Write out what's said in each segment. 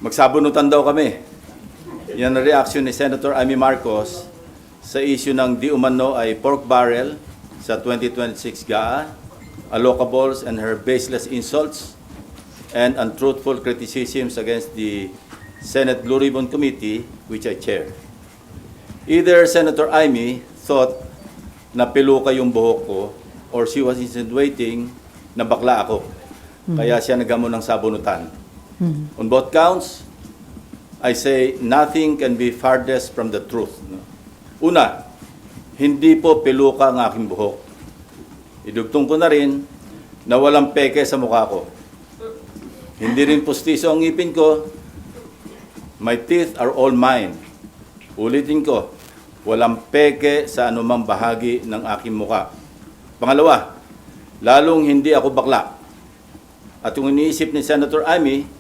Magsabunutan daw kami. Yan ang reaction ni Senator Amy Marcos sa issue ng di umano ay pork barrel sa 2026 GAA, allocables and her baseless insults and untruthful criticisms against the Senate Blue Ribbon Committee, which I chair. Either Senator Amy thought na piluka yung buhok ko or she was insinuating na bakla ako. Kaya siya nagamo ng sabunutan. On both counts, I say nothing can be farthest from the truth. Una, hindi po piluka ang aking buhok. Idugtong ko na rin na walang peke sa mukha ko. Hindi rin pustiso ang ngipin ko. My teeth are all mine. Ulitin ko, walang peke sa anumang bahagi ng aking mukha. Pangalawa, lalong hindi ako bakla. At kung iniisip ni Senator Amy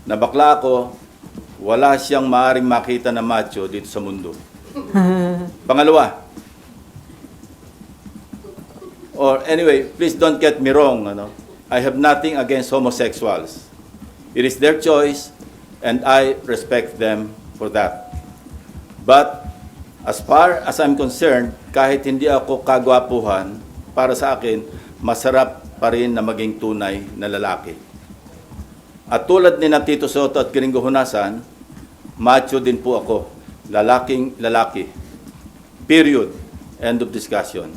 na bakla ako, wala siyang maaaring makita na macho dito sa mundo. Pangalawa, or anyway, please don't get me wrong. I have nothing against homosexuals. It is their choice and I respect them for that. But as far as I'm concerned, kahit hindi ako kagwapuhan, para sa akin, masarap pa rin na maging tunay na lalaki. At tulad ni Tito Soto at Gringo Honasan, macho din po ako. Lalaking lalaki. Period. End of discussion.